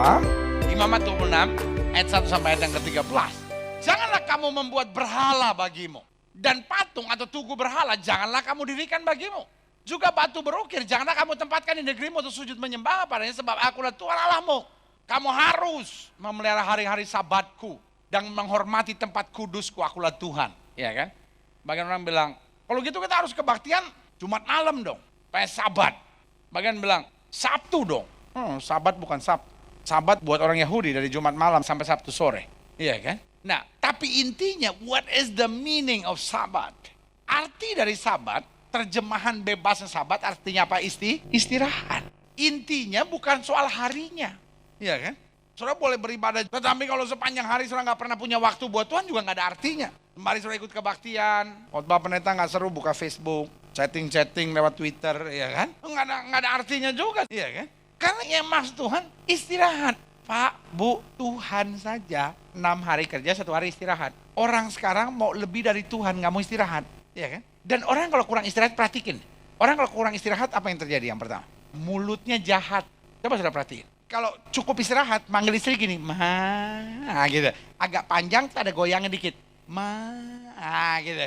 apa? Imamat 26 ayat 1 sampai ayat yang ke-13. Janganlah kamu membuat berhala bagimu. Dan patung atau tugu berhala janganlah kamu dirikan bagimu. Juga batu berukir janganlah kamu tempatkan di negerimu untuk sujud menyembah padanya, sebab akulah Tuhan Allahmu. Kamu harus memelihara hari-hari sabatku dan menghormati tempat kudusku, akulah Tuhan. Ya kan? Bagian orang bilang, kalau gitu kita harus kebaktian Jumat malam dong, supaya sabat. Bagian bilang, Sabtu dong. Sabat bukan Sabtu. Sabat buat orang Yahudi dari Jumat malam sampai Sabtu sore. Iya kan? Nah, tapi intinya, what is the meaning of Sabat? Arti dari Sabat, terjemahan bebasnya Sabat artinya apa? Istirahat. Intinya bukan soal harinya. Iya kan? Saudara boleh beribadah, tetapi kalau sepanjang hari saudara nggak pernah punya waktu buat Tuhan juga nggak ada artinya. Kemarin saudara ikut kebaktian, khotbah pendeta nggak seru, buka Facebook, chatting lewat Twitter, ya kan? Nggak ada artinya juga, iya kan? Karena yang maksud Tuhan istirahat. Pak, Bu, Tuhan saja 6 hari kerja, 1 hari istirahat. Orang sekarang mau lebih dari Tuhan, nggak mau istirahat, ya kan? Dan orang kalau kurang istirahat, perhatikan. Orang kalau kurang istirahat, apa yang terjadi yang pertama? Mulutnya jahat. Coba saudara perhatiin. Kalau cukup istirahat, manggil istri gini, ma, gitu. Agak panjang, ada goyangnya dikit. Ma, gitu.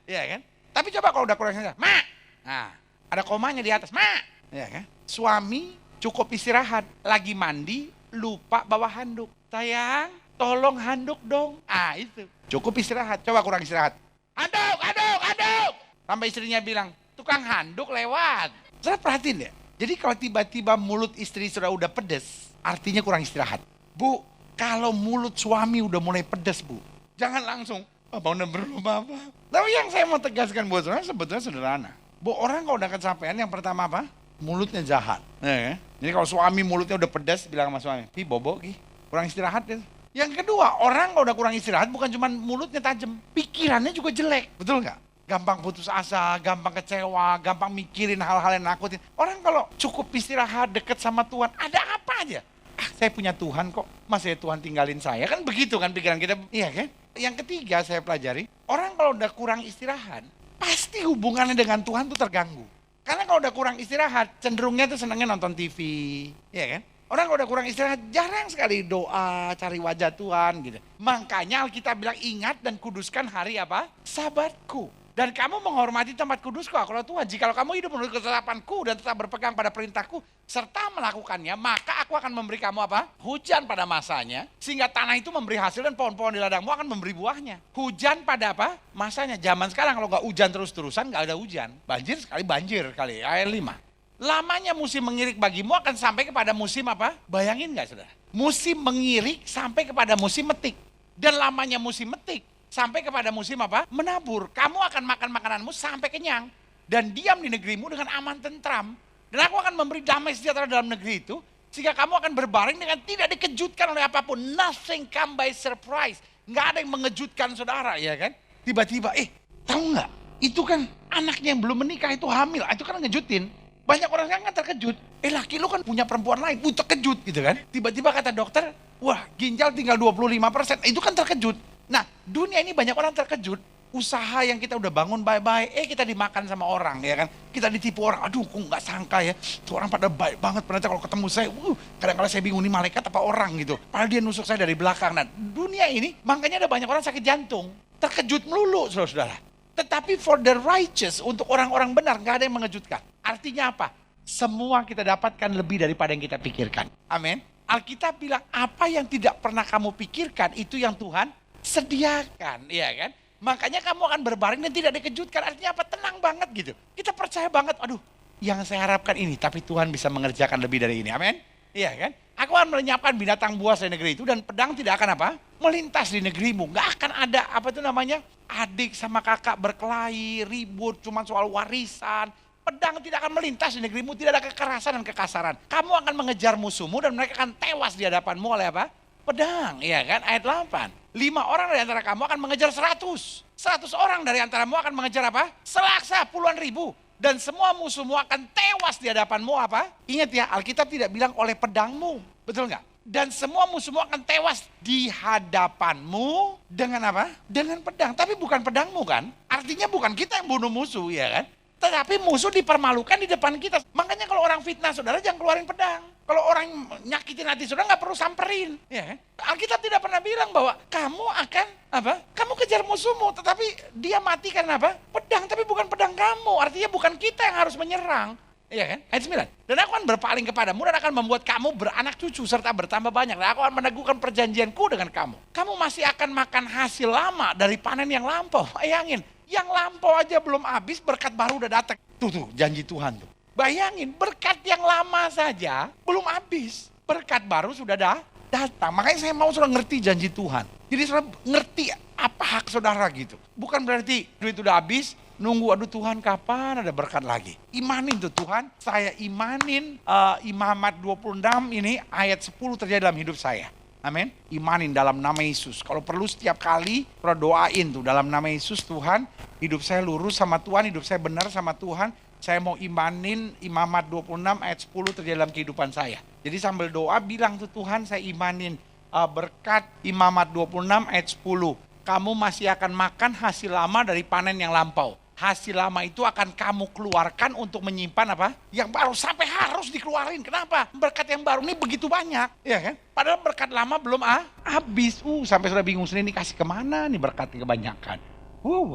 Iya kan? Tapi coba kalau udah kurang istirahat, ma. Nah, ada komanya di atas, ma. Iya kan? Suami cukup istirahat, lagi mandi, lupa bawa handuk. Sayang, tolong handuk dong. Itu. Cukup istirahat, coba kurang istirahat. Handuk. Sampai istrinya bilang, tukang handuk lewat. Saya perhatiin ya. Jadi kalau tiba-tiba mulut istri sudah udah pedes, artinya kurang istirahat. Bu, kalau mulut suami udah mulai pedes, Bu, jangan langsung, mau berubah apa. Tapi yang saya mau tegaskan buat saudara sebetulnya sederhana. Bu, orang kalau udah kecapean yang pertama apa? Mulutnya jahat. Ya, jadi kalau suami mulutnya udah pedes, bilang sama suami, bobo, kurang istirahat ya. Yang kedua, orang kalau udah kurang istirahat bukan cuma mulutnya tajam, pikirannya juga jelek, betul nggak? Gampang putus asa, gampang kecewa, gampang mikirin hal-hal yang nakutin. Orang kalau cukup istirahat, deket sama Tuhan, ada apa aja? Saya punya Tuhan kok, masa ya Tuhan tinggalin saya? Kan begitu kan pikiran kita, iya kan? Yang ketiga saya pelajari, orang kalau udah kurang istirahat, pasti hubungannya dengan Tuhan tuh terganggu. Karena kalau udah kurang istirahat, cenderungnya tuh senangnya nonton TV, iya kan? Orang kalau udah kurang istirahat, jarang sekali doa, cari wajah Tuhan gitu. Makanya Alkitab bilang, ingat dan kuduskan hari apa? Sabatku. Dan kamu menghormati tempat kudusku, akulah Tuhan. Jikalau kamu hidup menurut ketetapanku dan tetap berpegang pada perintahku, serta melakukannya, maka aku akan memberi kamu apa? Hujan pada masanya, sehingga tanah itu memberi hasil dan pohon-pohon di ladangmu akan memberi buahnya. Hujan pada apa? Masanya. Zaman sekarang kalau nggak hujan terus-terusan, nggak ada hujan. Banjir kali. Ayat 5. Lamanya musim mengirik bagimu akan sampai kepada musim apa? Bayangin nggak saudara? Musim mengirik sampai kepada musim metik. Dan lamanya musim metik sampai kepada musim apa? Menabur. Kamu akan makan makananmu sampai kenyang. Dan diam di negerimu dengan aman tentram. Dan aku akan memberi damai sejahtera dalam negeri itu. Sehingga kamu akan berbaring dengan tidak dikejutkan oleh apapun. Nothing come by surprise. Nggak ada yang mengejutkan saudara, ya kan? Tiba-tiba, tahu nggak? Itu kan anaknya yang belum menikah itu hamil. Itu kan ngejutin. Banyak orang yang terkejut. Laki lu kan punya perempuan lain. Terkejut gitu kan. Tiba-tiba kata dokter, wah ginjal tinggal 25%. Itu kan terkejut. Nah, dunia ini banyak orang terkejut. Usaha yang kita udah bangun baik-baik, kita dimakan sama orang, ya kan? Kita ditipu orang, aduh kok nggak sangka ya. Tuh orang pada baik banget, ternyata kalau ketemu saya, kadang-kadang saya bingung nih malaikat apa orang gitu. Padahal dia nusuk saya dari belakang. Nah, dunia ini, makanya ada banyak orang sakit jantung. Terkejut melulu, saudara-saudara. Tetapi for the righteous, untuk orang-orang benar, nggak ada yang mengejutkan. Artinya apa? Semua kita dapatkan lebih daripada yang kita pikirkan. Amin. Alkitab bilang, apa yang tidak pernah kamu pikirkan, itu yang Tuhan sediakan, ya kan? Makanya kamu akan berbaring dan tidak dikejutkan. Artinya apa? Tenang banget gitu. Kita percaya banget, aduh, yang saya harapkan ini, tapi Tuhan bisa mengerjakan lebih dari ini. Amin? Iya kan? Aku akan melenyapkan binatang buas dari negeri itu dan pedang tidak akan apa? Melintas di negerimu. Gak akan ada apa itu namanya? Adik sama kakak berkelahi, ribut, cuma soal warisan. Pedang tidak akan melintas di negerimu, tidak ada kekerasan dan kekasaran. Kamu akan mengejar musuhmu dan mereka akan tewas di hadapanmu oleh apa? Pedang, iya kan? Ayat 8. 5 orang dari antara kamu akan mengejar 100. 100 orang dari antaramu akan mengejar apa? Selaksa puluhan ribu. Dan semua musuhmu akan tewas di hadapanmu apa? Ingat ya, Alkitab tidak bilang oleh pedangmu. Betul nggak? Dan semua musuhmu akan tewas di hadapanmu dengan apa? Dengan pedang. Tapi bukan pedangmu kan? Artinya bukan kita yang bunuh musuh, ya kan? Tetapi musuh dipermalukan di depan kita. Makanya kalau orang fitnah saudara jangan keluarin pedang. Kalau orang nyakitin hati saudara nggak perlu samperin. Ya kan? Alkitab tidak pernah bilang bahwa kamu akan apa? Kamu kejar musuhmu, tetapi dia mati karena apa? Pedang, tapi bukan pedang kamu. Artinya bukan kita yang harus menyerang. Iya kan? Ayat 9. Dan aku akan berpaling kepadamu dan akan membuat kamu beranak cucu serta bertambah banyak. Dan aku akan meneguhkan perjanjianku dengan kamu. Kamu masih akan makan hasil lama dari panen yang lampau. Bayangin, yang lampau aja belum habis, berkat baru udah datang. Tuh, janji Tuhan tuh. Bayangin, berkat yang lama saja belum habis. Berkat baru sudah datang. Makanya saya mau saudara ngerti janji Tuhan. Jadi saudara ngerti apa hak saudara gitu. Bukan berarti duit udah habis, nunggu aduh Tuhan kapan ada berkat lagi. Imanin tuh Tuhan, saya imanin Imamat 26 ini ayat 10 terjadi dalam hidup saya. Amin. Imanin dalam nama Yesus. Kalau perlu setiap kali doain tuh dalam nama Yesus, Tuhan hidup saya lurus sama Tuhan, hidup saya benar sama Tuhan. Saya mau imanin Imamat 26 ayat 10 terjadi dalam kehidupan saya. Jadi sambil doa bilang tuh Tuhan saya imanin berkat Imamat 26 ayat 10. Kamu masih akan makan hasil lama dari panen yang lampau. Hasil lama itu akan kamu keluarkan untuk menyimpan apa? Yang baru sampai harus dikeluarin. Kenapa? Berkat yang baru ini begitu banyak, ya kan? Padahal berkat lama belum habis. Sampai sudah bingung sendiri, kasih kemana nih berkat kebanyakan.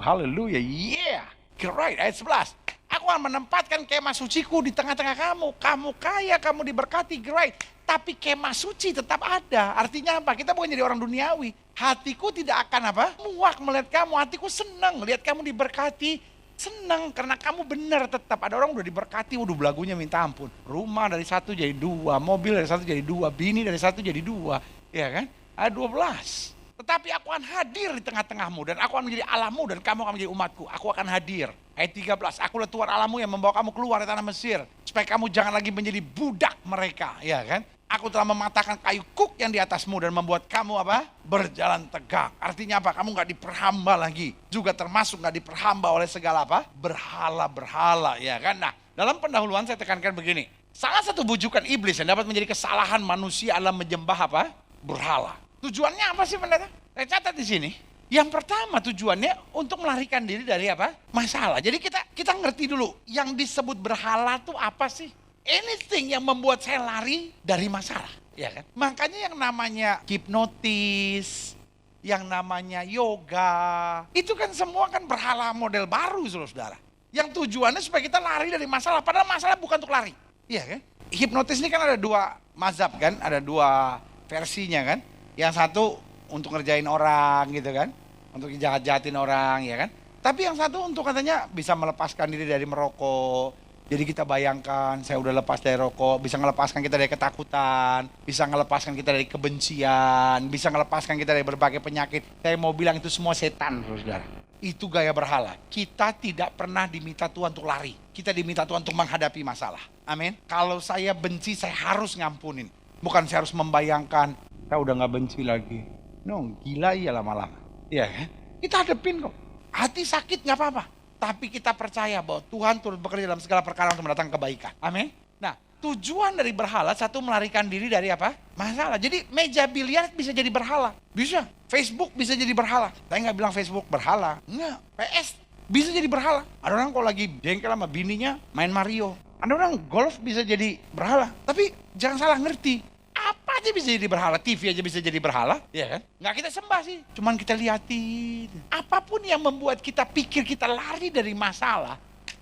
Haleluya, yeah. Right, ayat 11. Aku akan menempatkan kemah suciku di tengah-tengah kamu. Kamu kaya, kamu diberkati, great. Tapi kemah suci tetap ada. Artinya apa? Kita bukan jadi orang duniawi. Hatiku tidak akan apa? Muak melihat kamu. Hatiku senang lihat kamu diberkati. Senang karena kamu benar tetap. Ada orang udah diberkati, udah belagunya minta ampun. Rumah dari 1 jadi 2, mobil dari 1 jadi 2, bini dari 1 jadi 2. Ya kan? Ada 12. Tetapi aku akan hadir di tengah-tengahmu dan aku akan menjadi Allahmu dan kamu akan menjadi umatku. Aku akan hadir. Ayat 13, akulah Tuhan Allahmu yang membawa kamu keluar dari tanah Mesir. Supaya kamu jangan lagi menjadi budak mereka. Ya kan? Aku telah mematahkan kayu kuk yang di atasmu dan membuat kamu apa? Berjalan tegak. Artinya apa? Kamu gak diperhamba lagi. Juga termasuk gak diperhamba oleh segala apa? Berhala-berhala. Ya kan? Nah, dalam pendahuluan saya tekankan begini. Salah satu bujukan iblis yang dapat menjadi kesalahan manusia adalah menyembah apa? Berhala. Tujuannya apa sih pendeta? Saya catat di sini. Yang pertama tujuannya untuk melarikan diri dari apa? Masalah. Jadi kita ngerti dulu yang disebut berhala itu apa sih? Anything yang membuat saya lari dari masalah, ya kan? Makanya yang namanya hipnotis, yang namanya yoga, itu kan semua kan berhala model baru, saudara. Yang tujuannya supaya kita lari dari masalah, padahal masalah bukan untuk lari, iya kan? Hipnotis ini kan ada 2 mazhab kan, ada 2 versinya kan? Yang satu untuk ngerjain orang gitu kan, untuk jahat-jahatin orang ya kan. Tapi yang satu untuk katanya bisa melepaskan diri dari merokok. Jadi kita bayangkan saya udah lepas dari rokok, bisa melepaskan kita dari ketakutan, bisa melepaskan kita dari kebencian, bisa melepaskan kita dari berbagai penyakit. Saya mau bilang itu semua setan, saudara. Itu gaya berhala. Kita tidak pernah diminta Tuhan untuk lari. Kita diminta Tuhan untuk menghadapi masalah. Amin. Kalau saya benci, saya harus ngampunin. Bukan saya harus membayangkan, saya udah gak benci lagi. No, gila iya lama-lama. Iya kan? Kita hadapin kok. Hati sakit gak apa-apa. Tapi kita percaya bahwa Tuhan turut bekerja dalam segala perkara untuk mendatangkan kebaikan. Amin. Nah, tujuan dari berhala satu melarikan diri dari apa? Masalah. Jadi meja biliar bisa jadi berhala. Bisa. Facebook bisa jadi berhala. Saya nggak bilang Facebook berhala. Enggak. PS bisa jadi berhala. Ada orang kalau lagi jengkel sama bininya main Mario. Ada orang golf bisa jadi berhala. Tapi jangan salah ngerti. Apa aja bisa jadi berhala, TV aja bisa jadi berhala, ya kan? Nggak kita sembah sih, cuman kita liatin. Apapun yang membuat kita pikir kita lari dari masalah,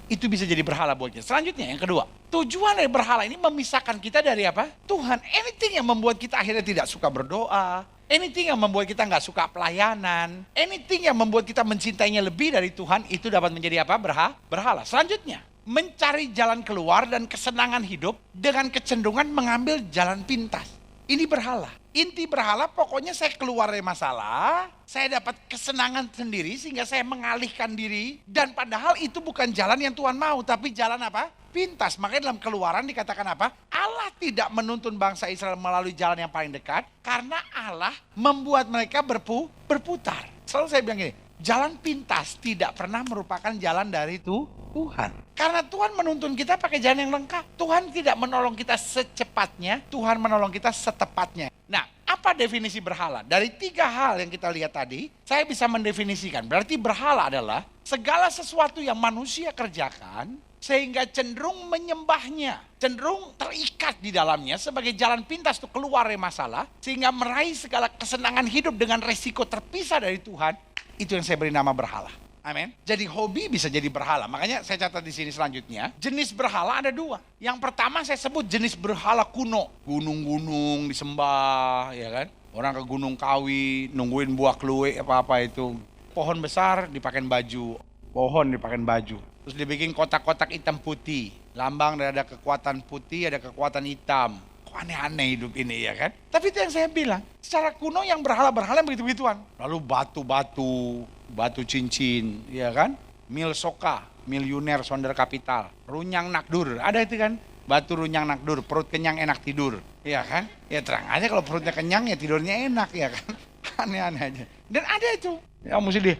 itu bisa jadi berhala buatnya. Selanjutnya yang kedua, tujuan dari berhala ini memisahkan kita dari apa? Tuhan. Anything yang membuat kita akhirnya tidak suka berdoa, anything yang membuat kita nggak suka pelayanan, anything yang membuat kita mencintainya lebih dari Tuhan, itu dapat menjadi apa? Berhala. Selanjutnya, mencari jalan keluar dan kesenangan hidup dengan kecenderungan mengambil jalan pintas. Ini berhala. Inti berhala pokoknya saya keluar dari masalah, saya dapat kesenangan sendiri sehingga saya mengalihkan diri. Dan padahal itu bukan jalan yang Tuhan mau, tapi jalan apa? Pintas. Makanya dalam Keluaran dikatakan apa? Allah tidak menuntun bangsa Israel melalui jalan yang paling dekat, karena Allah membuat mereka berputar. Selalu saya bilang gini, jalan pintas tidak pernah merupakan jalan dari Tuhan. Karena Tuhan menuntun kita pakai jalan yang lengkap. Tuhan tidak menolong kita secepatnya, Tuhan menolong kita setepatnya. Nah, apa Apa definisi berhala? Dari 3 hal yang kita lihat tadi, saya bisa mendefinisikan. Berarti berhala adalah segala sesuatu yang manusia kerjakan sehingga cenderung menyembahnya, cenderung terikat di dalamnya sebagai jalan pintas untuk keluar dari masalah, sehingga meraih segala kesenangan hidup dengan resiko terpisah dari Tuhan. Itu yang saya beri nama berhala. Amin. Jadi hobi bisa jadi berhala. Makanya saya catat di sini selanjutnya. Jenis berhala ada 2. Yang pertama saya sebut jenis berhala kuno. Gunung-gunung disembah, ya kan. Orang ke Gunung Kawi, nungguin buah kluwe apa-apa itu. Pohon besar dipakai baju. Pohon dipakai baju. Terus dibikin kotak-kotak hitam putih. Lambang dan ada kekuatan putih, ada kekuatan hitam. Kok aneh-aneh hidup ini, ya kan. Tapi itu yang saya bilang. Secara kuno yang berhala-berhala begitu-begituan. Lalu batu-batu. Batu cincin, ya kan? Mil soka, miliuner sonder kapital. Runyang nakdur, ada itu kan? Batu runyang nakdur, perut kenyang enak tidur, ya kan? Ya terang aja kalau perutnya kenyang ya tidurnya enak, ya kan? Aneh-aneh aja. Dan ada itu, ya mesti di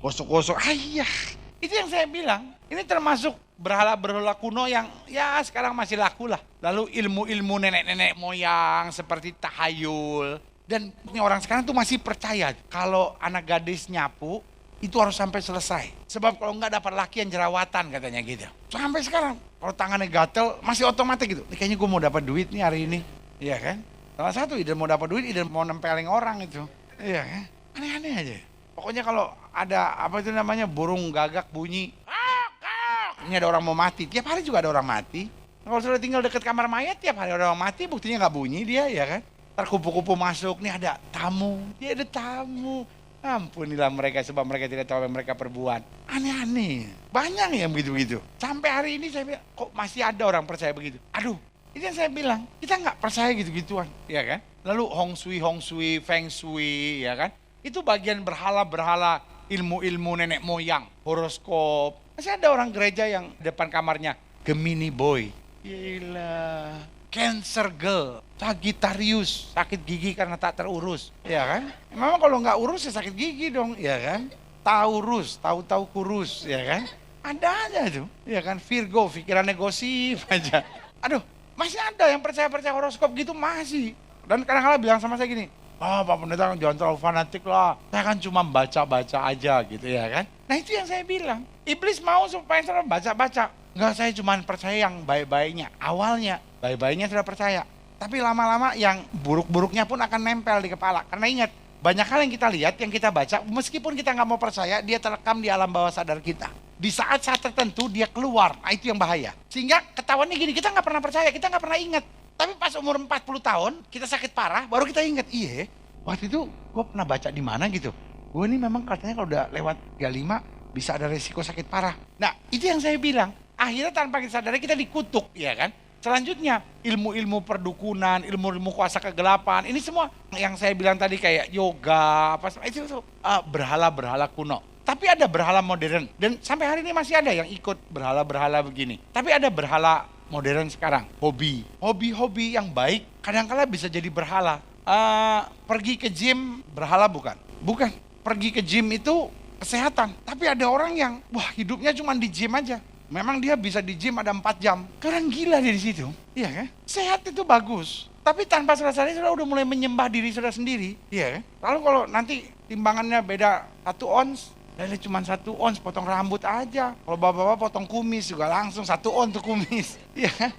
gosok-gosok, ayah. Itu yang saya bilang, ini termasuk berhala-berhala kuno yang ya sekarang masih laku lah. Lalu ilmu-ilmu nenek-nenek moyang seperti tahayul. Dan orang sekarang tuh masih percaya kalau anak gadis nyapu itu harus sampai selesai. Sebab kalau enggak dapat laki yang jerawatan katanya gitu. Sampai sekarang kalau tangannya gatel masih otomatis gitu. Kayaknya gue mau dapat duit nih hari ini. Iya kan? Salah satu ide mau dapat duit, ide mau nempelin orang itu. Iya kan? Aneh-aneh aja. Pokoknya kalau ada apa itu namanya burung gagak bunyi. Ini ada orang mau mati. Tiap hari juga ada orang mati. Kalau sudah tinggal dekat kamar mayat tiap hari ada orang mati buktinya nggak bunyi dia, ya kan? Ntar kupu-kupu masuk, nih ada tamu, dia ada tamu. Ampunilah mereka sebab mereka tidak tahu apa yang mereka perbuat. Aneh-aneh, banyak yang begitu-begitu. Sampai hari ini saya bilang, kok masih ada orang percaya begitu? Aduh, itu yang saya bilang, kita nggak percaya gitu-gituan, ya kan? Lalu hong sui, feng shui, ya kan? Itu bagian berhala-berhala ilmu-ilmu nenek moyang, horoskop. Masih ada orang gereja yang depan kamarnya, Gemini boy. Gila. Cancer girl, Sagittarius, sakit gigi karena tak terurus, ya kan? Memang kalau nggak urus ya sakit gigi dong, ya kan? Taurus, tahu-tahu kurus, ya kan? Ada aja tuh, ya kan? Virgo, pikirannya gosip aja. Aduh, masih ada yang percaya-percaya horoskop gitu masih. Dan kadang-kadang bilang sama saya gini, Pak Pendeta jangan terlalu fanatik lah, saya kan cuma baca-baca aja gitu, ya kan? Nah itu yang saya bilang, iblis mau supaya saya baca-baca. Enggak, saya cuma percaya yang baik-baiknya, awalnya. Baik-baiknya sudah percaya. Tapi lama-lama yang buruk-buruknya pun akan nempel di kepala. Karena ingat, banyak hal yang kita lihat, yang kita baca, meskipun kita nggak mau percaya, dia terekam di alam bawah sadar kita. Di saat-saat tertentu dia keluar, nah itu yang bahaya. Sehingga ketahuannya gini, kita nggak pernah percaya, kita nggak pernah ingat. Tapi pas umur 40 tahun, kita sakit parah, baru kita ingat, iya, waktu itu gue pernah baca di mana gitu. Gue ini memang katanya kalau udah lewat 35, bisa ada resiko sakit parah. Nah, itu yang saya bilang. Akhirnya tanpa kita sadari kita dikutuk, ya kan? Selanjutnya, ilmu-ilmu perdukunan, ilmu-ilmu kuasa kegelapan, ini semua yang saya bilang tadi kayak yoga, apa itu berhala-berhala kuno. Tapi ada berhala modern dan sampai hari ini masih ada yang ikut berhala-berhala begini. Tapi ada berhala modern sekarang, hobi-hobi yang baik kadang-kala bisa jadi berhala. Pergi ke gym berhala bukan? Bukan. Pergi ke gym itu kesehatan. Tapi ada orang yang wah hidupnya cuma di gym aja. Memang dia bisa di gym ada 4 jam. Orang gila dia di situ. Iya kan? Sehat itu bagus. Tapi tanpa sadar sudah udah mulai menyembah diri saudara sendiri. Iya kan? Lalu kalau nanti timbangannya beda 1 ons, dari cuma 1 ons potong rambut aja. Kalau bapak-bapak potong kumis juga langsung 1 ons tuh kumis. Iya kan?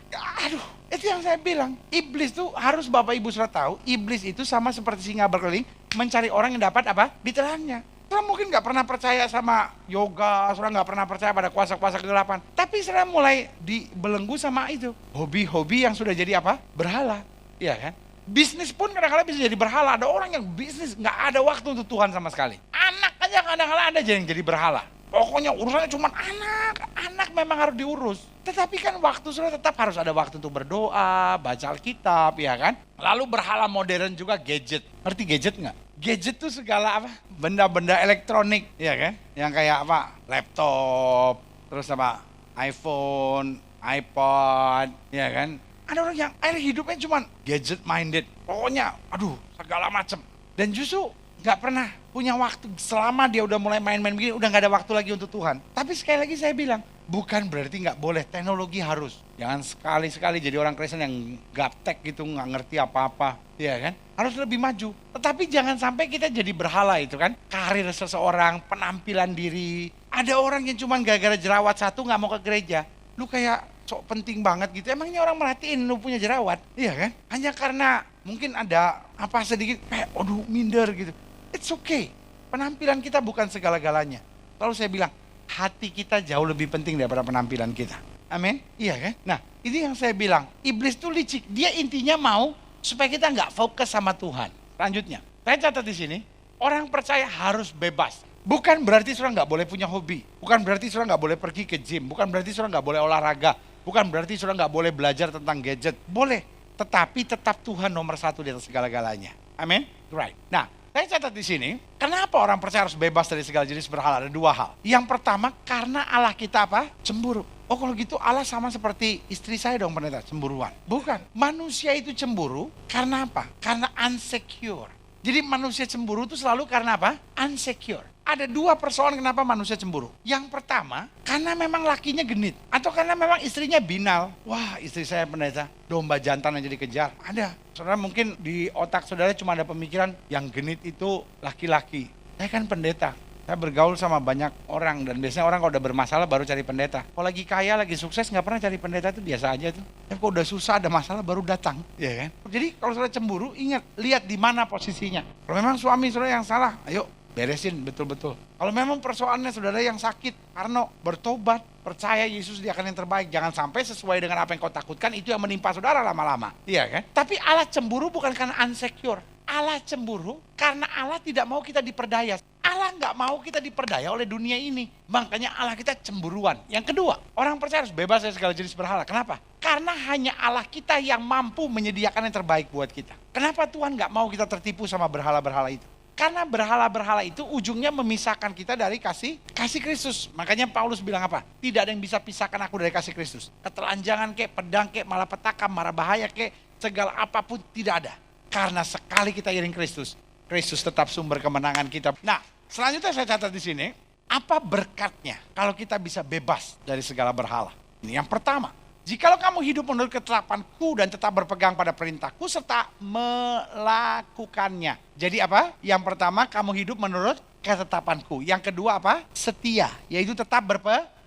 Aduh, itu yang saya bilang. Iblis tuh harus bapak ibu sudah tahu, iblis itu sama seperti singa berkeliling mencari orang yang dapat apa? Ditelannya. Saudara mungkin nggak pernah percaya sama yoga, saudara nggak pernah percaya pada kuasa-kuasa kegelapan. Tapi saudara mulai dibelenggu sama itu. Hobi-hobi yang sudah jadi apa? Berhala. Iya kan? Bisnis pun kadang-kadang bisa jadi berhala. Ada orang yang bisnis nggak ada waktu untuk Tuhan sama sekali. Anak aja kadang-kadang ada aja yang jadi berhala. Pokoknya urusannya cuma anak memang harus diurus. Tetapi kan waktu sudah tetap harus ada waktu untuk berdoa, baca Alkitab, ya kan? Lalu berhala modern juga gadget. Ngerti gadget nggak? Gadget tuh segala apa? Benda-benda elektronik, ya kan? Yang kayak apa? Laptop, terus apa? iPhone, iPod, ya kan? Ada orang yang hidupnya cuma gadget minded. Pokoknya, aduh, segala macam. Dan justru nggak pernah punya waktu selama dia udah mulai main-main begini, udah nggak ada waktu lagi untuk Tuhan. Tapi sekali lagi saya bilang, Bukan berarti nggak boleh, teknologi harus. Jangan sekali-sekali jadi orang Kristen yang gaptek gitu, nggak ngerti apa-apa. Ya kan? Harus lebih maju. Tetapi jangan sampai kita jadi berhala itu kan. Karir seseorang, penampilan diri. Ada orang yang cuma gara-gara jerawat satu nggak mau ke gereja. Lu kayak sok penting banget gitu. Emangnya orang merhatiin lu punya jerawat? Iya kan? Hanya karena mungkin ada apa sedikit kayak aduh minder gitu. It's okay. Penampilan kita bukan segala-galanya. Lalu saya bilang, hati kita jauh lebih penting daripada penampilan kita. Amin? Iya kan? Nah, ini yang saya bilang, iblis tuh licik. Dia intinya mau supaya kita nggak fokus sama Tuhan. Lanjutnya, saya catat di sini, orang percaya harus bebas. Bukan berarti saudara nggak boleh punya hobi. Bukan berarti saudara nggak boleh pergi ke gym. Bukan berarti saudara nggak boleh olahraga. Bukan berarti saudara nggak boleh belajar tentang gadget. Boleh, tetapi tetap Tuhan nomor satu di atas segala-galanya. Amin? Right. Nah, saya catat di sini, kenapa orang percaya harus bebas dari segala jenis berhala? Ada dua hal. Yang pertama, karena Allah kita apa? Cemburu. Oh kalau gitu Allah sama seperti istri saya dong pendeta, cemburuan. Bukan, manusia itu cemburu karena apa? Karena insecure. Jadi manusia cemburu itu selalu karena apa? Insecure. Ada dua persoalan kenapa manusia cemburu. Yang pertama, karena memang lakinya genit. Atau karena memang istrinya binal. Wah istri saya pendeta, domba jantan yang jadi kejar. Ada. Saudara mungkin di otak saudara cuma ada pemikiran yang genit itu laki-laki. Saya kan pendeta. Saya bergaul sama banyak orang. Dan biasanya orang kalau udah bermasalah baru cari pendeta. Kalau lagi kaya, lagi sukses nggak pernah cari pendeta itu biasa aja tuh. Tapi kalau udah susah ada masalah baru datang. Ya kan? Jadi kalau saudara cemburu, ingat. Lihat di mana posisinya. Kalau memang suami saudara yang salah, ayo beresin betul-betul. Kalau memang persoalannya saudara yang sakit, Arno bertobat, percaya Yesus dia akan yang terbaik. Jangan sampai sesuai dengan apa yang kau takutkan, itu yang menimpa saudara lama-lama. Iya kan? Tapi Allah cemburu bukan karena insecure. Allah cemburu karena Allah tidak mau kita diperdaya. Allah nggak mau kita diperdaya oleh dunia ini. Makanya Allah kita cemburuan. Yang kedua, orang percaya harus bebas dari segala jenis berhala. Kenapa? Karena hanya Allah kita yang mampu menyediakan yang terbaik buat kita. Kenapa Tuhan nggak mau kita tertipu sama berhala-berhala itu? Karena berhala-berhala itu ujungnya memisahkan kita dari kasih Kristus. Makanya Paulus bilang apa? Tidak ada yang bisa pisahkan aku dari kasih Kristus. Ketelanjangan kek, pedang kek, malapetaka, mara bahaya kek, segala apapun tidak ada. Karena sekali kita iring Kristus, Kristus tetap sumber kemenangan kita. Nah, selanjutnya saya catat di sini, apa berkatnya kalau kita bisa bebas dari segala berhala? Ini yang pertama. Jikalau kamu hidup menurut ketetapanku dan tetap berpegang pada perintahku serta melakukannya. Jadi apa? Yang pertama kamu hidup menurut ketetapanku. Yang kedua apa? Setia, yaitu tetap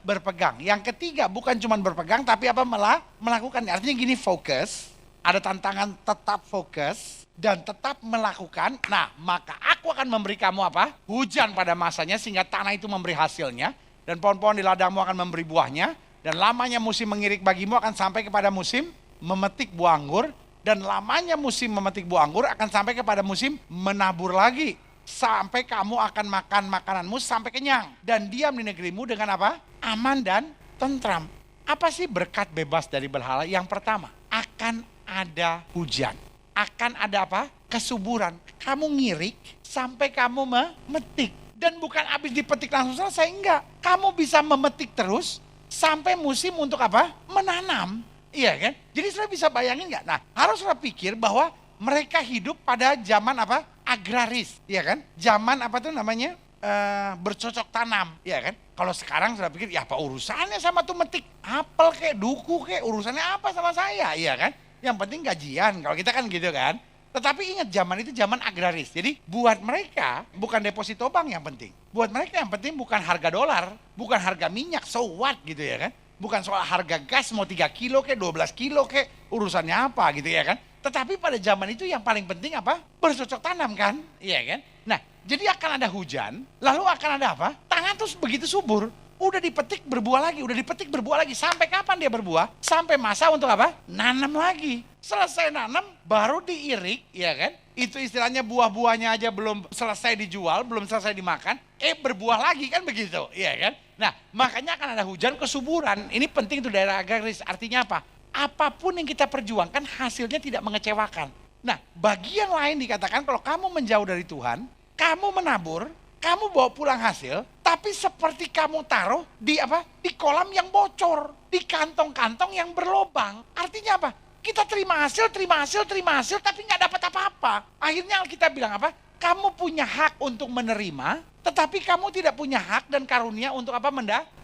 berpegang. Yang ketiga bukan cuma berpegang tapi apa? Melakukannya. Artinya gini, fokus. Ada tantangan tetap fokus dan tetap melakukan. Nah, maka aku akan memberi kamu apa? Hujan pada masanya sehingga tanah itu memberi hasilnya. Dan pohon-pohon di ladangmu akan memberi buahnya. Dan lamanya musim mengirik bagimu akan sampai kepada musim memetik buah anggur. Dan lamanya musim memetik buah anggur akan sampai kepada musim menabur lagi. Sampai kamu akan makan makananmu sampai kenyang. Dan diam di negerimu dengan apa? Aman dan tentram. Apa sih berkat bebas dari berhala? Yang pertama, akan ada hujan. Akan ada apa? Kesuburan. Kamu ngirik sampai kamu memetik. Dan bukan habis dipetik langsung selesai, enggak. Kamu bisa memetik terus sampai musim untuk apa? Menanam. Iya kan? Jadi saudara bisa bayangin nggak? Nah, harus saudara pikir bahwa mereka hidup pada zaman apa? Agraris, iya kan? Zaman apa tuh namanya? Bercocok tanam, iya kan? Kalau sekarang saudara pikir, ya apa urusannya sama tuh metik apel kek, duku kek, urusannya apa sama saya, iya kan? Yang penting gajian, kalau kita kan gitu kan? Tetapi ingat zaman itu zaman agraris. Jadi buat mereka bukan deposito bank yang penting. Buat mereka yang penting bukan harga dolar, bukan harga minyak, so what gitu ya kan. Bukan soal harga gas mau 3 kilo ke 12 kilo ke urusannya apa gitu ya kan. Tetapi pada zaman itu yang paling penting apa? Bercocok tanam kan, iya kan. Nah jadi akan ada hujan, lalu akan ada apa? Tanah terus begitu subur. Udah dipetik berbuah lagi, udah dipetik berbuah lagi. Sampai kapan dia berbuah? Sampai masa untuk apa? Nanam lagi. Selesai nanam, baru diirik, ya kan? Itu istilahnya buah-buahnya aja belum selesai dijual, belum selesai dimakan. Berbuah lagi kan begitu, ya kan? Nah, makanya akan ada hujan kesuburan. Ini penting tuh daerah agraris. Artinya apa? Apapun yang kita perjuangkan hasilnya tidak mengecewakan. Nah, bagian lain dikatakan kalau kamu menjauh dari Tuhan, kamu menabur, kamu bawa pulang hasil, tapi seperti kamu taruh di apa? Di kolam yang bocor, di kantong-kantong yang berlobang. Artinya apa? Kita terima hasil, tapi nggak dapat apa-apa. Akhirnya kita bilang apa? Kamu punya hak untuk menerima, tetapi kamu tidak punya hak dan karunia untuk apa?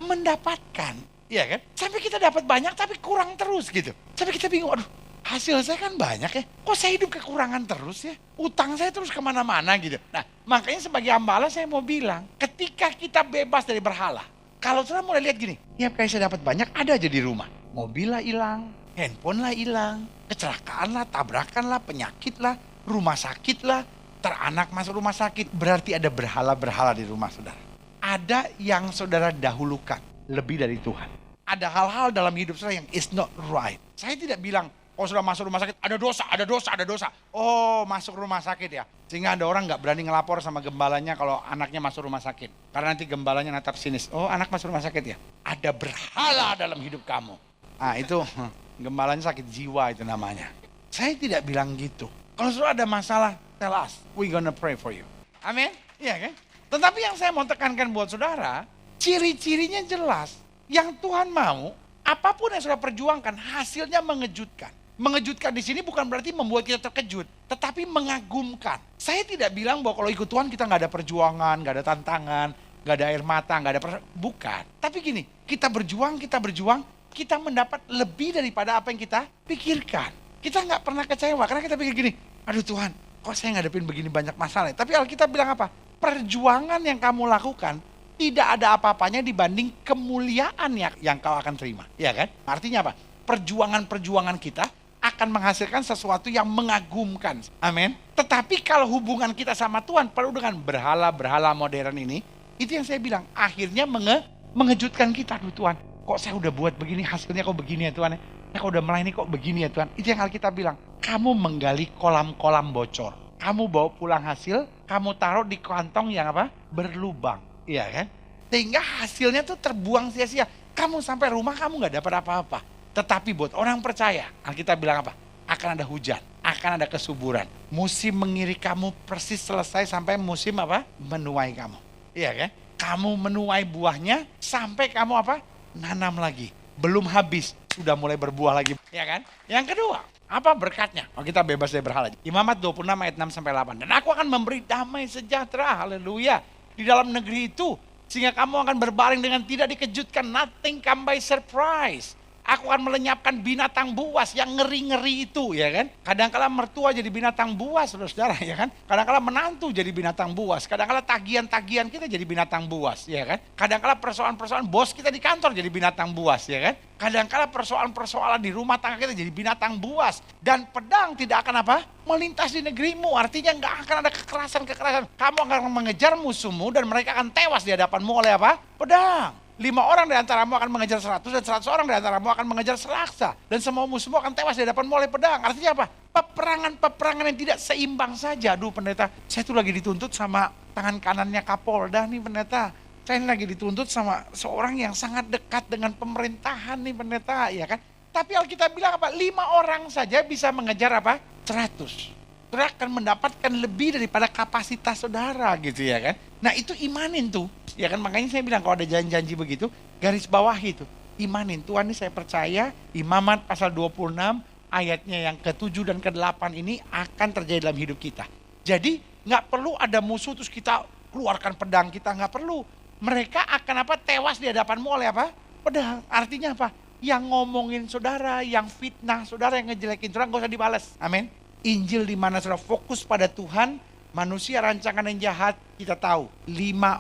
Mendapatkan. Iya kan? Sampai kita dapat banyak tapi kurang terus gitu. Sampai kita bingung, aduh hasil saya kan banyak ya. Kok saya hidup kekurangan terus ya? Utang saya terus kemana-mana gitu. Nah makanya sebagai hamba Allah saya mau bilang, ketika kita bebas dari berhala. Kalau saudara mulai lihat gini, tiap kali saya dapat banyak ada aja di rumah. Mobil lah hilang, handphone lah hilang, kecelakaan lah, tabrakan lah, penyakit lah, rumah sakit lah, teranak masuk rumah sakit. Berarti ada berhala-berhala di rumah saudara. Ada yang saudara dahulukan lebih dari Tuhan. Ada hal-hal dalam hidup saudara yang is not right. Saya tidak bilang, oh sudah masuk rumah sakit, ada dosa, ada dosa, ada dosa. Oh masuk rumah sakit ya. Sehingga ada orang nggak berani ngelapor sama gembalanya kalau anaknya masuk rumah sakit. Karena nanti gembalanya natap sinis. Oh anak masuk rumah sakit ya. Ada berhala dalam hidup kamu. Nah itu gembalanya sakit jiwa itu namanya. Saya tidak bilang gitu. Kalau sudah ada masalah, tell us, we gonna pray for you. Amin? Iya kan? Tetapi yang saya mau tekankan buat saudara, ciri-cirinya jelas. Yang Tuhan mau, apapun yang sudah perjuangkan, hasilnya mengejutkan. Mengejutkan di sini bukan berarti membuat kita terkejut, tetapi mengagumkan. Saya tidak bilang bahwa kalau ikut Tuhan kita nggak ada perjuangan, nggak ada tantangan, nggak ada air mata, nggak ada bukan. Tapi gini, kita berjuang, kita mendapat lebih daripada apa yang kita pikirkan. Kita nggak pernah kecewa karena kita pikir gini, aduh Tuhan, kok saya ngadepin begini banyak masalah. Tapi Alkitab bilang apa? Perjuangan yang kamu lakukan tidak ada apa-apanya dibanding kemuliaan yang kau akan terima. Ya kan? Artinya apa? Perjuangan-perjuangan kita akan menghasilkan sesuatu yang mengagumkan. Amin. Tetapi kalau hubungan kita sama Tuhan perlu dengan berhala-berhala modern ini, itu yang saya bilang akhirnya mengejutkan kita. Aduh Tuhan, kok saya udah buat begini hasilnya kok begini ya Tuhan. Ya kok udah melayani kok begini ya Tuhan. Itu yang Alkitab bilang, kamu menggali kolam-kolam bocor. Kamu bawa pulang hasil, kamu taruh di kantong yang apa? Berlubang. Iya kan? Sehingga hasilnya tuh terbuang sia-sia. Kamu sampai rumah kamu gak dapat apa-apa. Tetapi buat orang percaya, Alkitab bilang apa? Akan ada hujan, akan ada kesuburan. Musim mengiri kamu persis selesai sampai musim apa? Menuai kamu. Iya kan? Kamu menuai buahnya sampai kamu apa? Nanam lagi. Belum habis, sudah mulai berbuah lagi. Iya kan? Yang kedua, apa berkatnya? Oh, kita bebas dari berhala. Imamat 26 ayat 6 sampai 8. Dan aku akan memberi damai sejahtera, haleluya, di dalam negeri itu. Sehingga kamu akan berbaring dengan tidak dikejutkan. Nothing come by surprise. Aku akan melenyapkan binatang buas yang ngeri-ngeri itu, ya kan? Kadang-kala mertua jadi binatang buas, saudara-saudara, ya kan? Kadang-kala menantu jadi binatang buas. Kadang-kala tagihan-tagihan kita jadi binatang buas, ya kan? Kadang-kala persoalan-persoalan bos kita di kantor jadi binatang buas, ya kan? Kadang-kala persoalan-persoalan di rumah tangga kita jadi binatang buas. Dan pedang tidak akan apa? Melintas di negerimu. Artinya nggak akan ada kekerasan-kekerasan. Kamu akan mengejar musuhmu dan mereka akan tewas di hadapanmu oleh apa? Pedang. 5 orang di antaramu akan mengejar 100 dan 100 orang di antaramu akan mengejar selaksa. Dan semua musuhmu akan tewas di hadapanmu oleh pedang. Artinya apa? Peperangan-peperangan yang tidak seimbang saja. Aduh pendeta, saya tuh lagi dituntut sama tangan kanannya Kapolda nih pendeta. Saya lagi dituntut sama seorang yang sangat dekat dengan pemerintahan nih pendeta, ya kan? Tapi Alkitab bilang apa? 5 orang saja bisa mengejar apa? 100. Saudara akan mendapatkan lebih daripada kapasitas saudara gitu ya kan. Nah itu imanin tuh. Ya kan makanya saya bilang kalau ada janji-janji begitu, garis bawahi itu. Imanin, Tuhan ini saya percaya Imamat pasal 26 ayatnya yang ke-7 dan ke-8 ini akan terjadi dalam hidup kita. Jadi gak perlu ada musuh terus kita keluarkan pedang kita, gak perlu. Mereka akan apa? Tewas di hadapanmu oleh apa? Pedang. Artinya apa? Yang ngomongin saudara, yang fitnah saudara, yang ngejelekin saudara gak usah dibalas. Amin. Injil di mana saudara fokus pada Tuhan, manusia rancangan yang jahat, kita tahu 5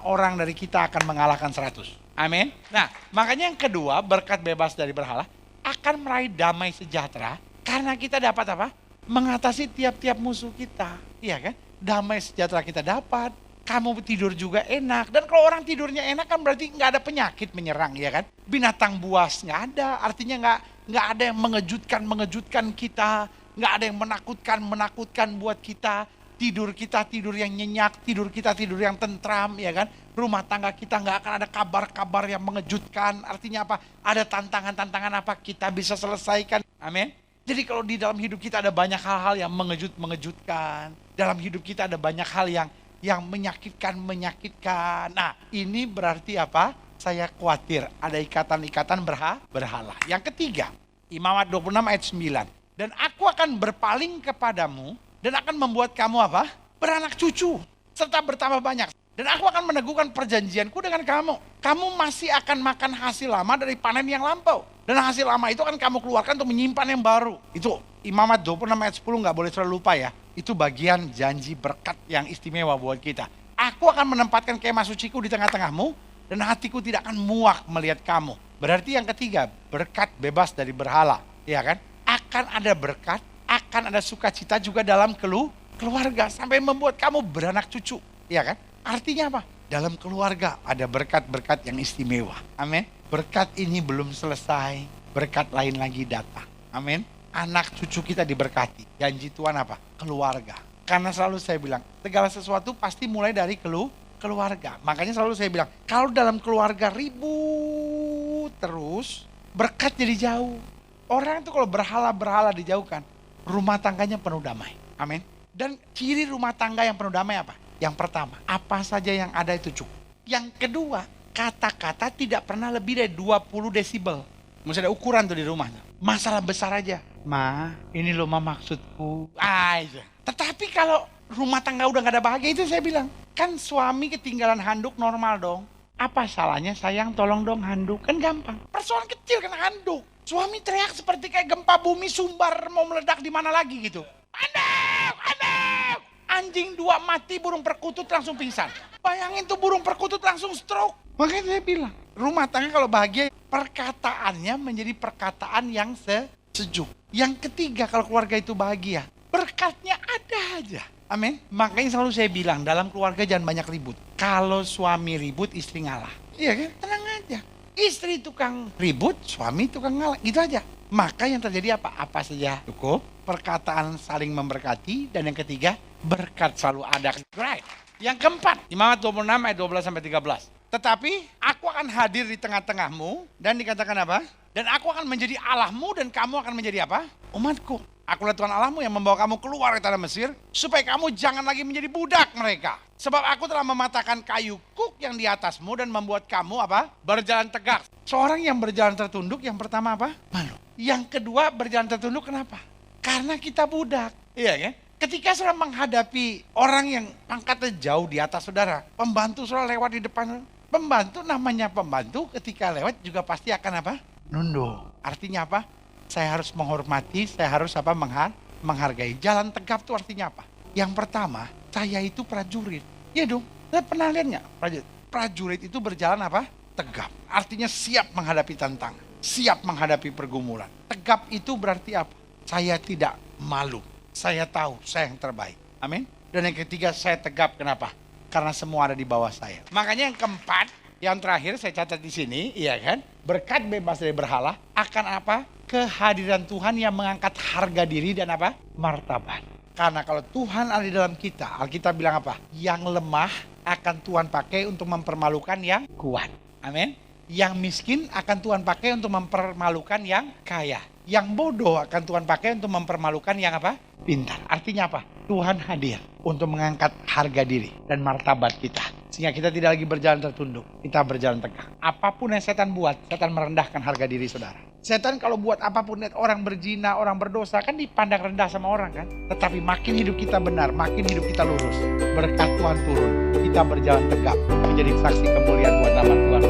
orang dari kita akan mengalahkan 100. Amin. Nah, makanya yang kedua, berkat bebas dari berhala akan meraih damai sejahtera karena kita dapat apa? Mengatasi tiap-tiap musuh kita. Iya kan? Damai sejahtera kita dapat. Kamu tidur juga enak. Dan kalau orang tidurnya enak kan berarti nggak ada penyakit menyerang, ya kan? Binatang buas nggak ada. Artinya nggak ada yang mengejutkan kita. Nggak ada yang menakutkan buat kita. Tidur kita tidur yang nyenyak, tidur kita tidur yang tentram, ya kan? Rumah tangga kita nggak akan ada kabar-kabar yang mengejutkan. Artinya apa? Ada tantangan-tantangan apa kita bisa selesaikan. Amin. Jadi kalau di dalam hidup kita ada banyak hal-hal yang mengejutkan. Dalam hidup kita ada banyak hal yang menyakitkan. Nah, ini berarti apa? Saya khawatir ada ikatan-ikatan berhala. Yang ketiga, Imamat 26 ayat 9. Dan aku akan berpaling kepadamu dan akan membuat kamu apa? Beranak cucu serta bertambah banyak. Dan aku akan meneguhkan perjanjianku dengan kamu. Kamu masih akan makan hasil lama dari panen yang lampau. Dan hasil lama itu akan kamu keluarkan untuk menyimpan yang baru. Itu Imamat 26 ayat 10 nggak boleh selalu lupa ya. Itu bagian janji berkat yang istimewa buat kita. Aku akan menempatkan kemah suciku di tengah-tengahmu. Dan hatiku tidak akan muak melihat kamu. Berarti yang ketiga, berkat bebas dari berhala. Ya kan? Akan ada berkat, akan ada sukacita juga dalam keluarga. Sampai membuat kamu beranak cucu. Ya kan? Artinya apa? Dalam keluarga ada berkat-berkat yang istimewa. Amin. Berkat ini belum selesai. Berkat lain lagi datang. Amin. Anak cucu kita diberkati. Janji Tuhan apa? Keluarga. Karena selalu saya bilang, segala sesuatu pasti mulai dari keluarga. Makanya selalu saya bilang, kalau dalam keluarga ribut terus, berkat jadi jauh. Orang itu kalau berhala-berhala dijauhkan, rumah tangganya penuh damai. Amin. Dan ciri rumah tangga yang penuh damai apa? Yang pertama, apa saja yang ada itu cukup. Yang kedua, kata-kata tidak pernah lebih dari 20 desibel. Mesti ada ukuran tuh di rumah. Masalah besar aja. Ma, ini loh ma maksudku. Aja. Tetapi kalau rumah tangga udah gak ada bahagia, itu saya bilang. Kan suami ketinggalan handuk normal dong. Apa salahnya sayang tolong dong handuk. Kan gampang. Persoalan kecil kan handuk. Suami teriak seperti kayak gempa bumi sumbar mau meledak di mana lagi gitu. Handuk, handuk. Anjing 2 mati, burung perkutut langsung pingsan. Bayangin tuh burung perkutut langsung stroke. Makanya saya bilang, rumah tangga kalau bahagia, perkataannya menjadi perkataan yang sejuk. Yang ketiga, kalau keluarga itu bahagia, berkatnya ada aja. Amin. Makanya selalu saya bilang, dalam keluarga jangan banyak ribut. Kalau suami ribut, istri ngalah. Iya kan? Tenang aja. Istri tukang ribut, suami tukang ngalah. Gitu aja. Maka yang terjadi apa? Apa saja cukup. Perkataan saling memberkati. Dan yang ketiga, berkat selalu ada. Right. Yang keempat, Imamat 26 ayat 12-13. Tetapi aku akan hadir di tengah-tengahmu. Dan dikatakan apa? Dan aku akan menjadi Allahmu dan kamu akan menjadi apa? Umatku. Akulah Tuhan Allahmu yang membawa kamu keluar dari tanah Mesir. Supaya kamu jangan lagi menjadi budak mereka. Sebab aku telah mematahkan kayu kuk yang di atasmu dan membuat kamu apa? Berjalan tegak. Seorang yang berjalan tertunduk yang pertama apa? Malu. Yang kedua berjalan tertunduk kenapa? Karena kita budak. Iya ya. Ketika saudara menghadapi orang yang pangkatnya jauh di atas saudara. Pembantu saudara lewat di depan. Pembantu namanya pembantu ketika lewat juga pasti akan apa? Nunduk. Artinya apa? Saya harus menghormati, saya harus apa? Menghargai. Jalan tegap itu artinya apa? Yang pertama, saya itu prajurit. Iya dong, saya pernah lihat nggak prajurit? Prajurit itu berjalan apa? Tegap. Artinya siap menghadapi tantangan, siap menghadapi pergumulan. Tegap itu berarti apa? Saya tidak malu. Saya tahu saya yang terbaik. Amin. Dan yang ketiga, saya tegap. Kenapa? Karena semua ada di bawah saya. Makanya yang keempat, yang terakhir saya catat di sini, iya kan? Berkat bebas dari berhala akan apa? Kehadiran Tuhan yang mengangkat harga diri dan apa? Martabat. Karena kalau Tuhan ada di dalam kita, Alkitab bilang apa? Yang lemah akan Tuhan pakai untuk mempermalukan yang kuat. Amin. Yang miskin akan Tuhan pakai untuk mempermalukan yang kaya. Yang bodoh akan Tuhan pakai untuk mempermalukan yang apa? Pintar. Artinya apa? Tuhan hadir untuk mengangkat harga diri dan martabat kita. Sehingga kita tidak lagi berjalan tertunduk. Kita berjalan tegak. Apapun yang setan buat, setan merendahkan harga diri saudara. Setan kalau buat apapun, orang berzina, orang berdosa kan dipandang rendah sama orang kan. Tetapi makin hidup kita benar, makin hidup kita lurus. Berkat Tuhan turun. Kita berjalan tegak menjadi saksi kemuliaan buat nama Tuhan.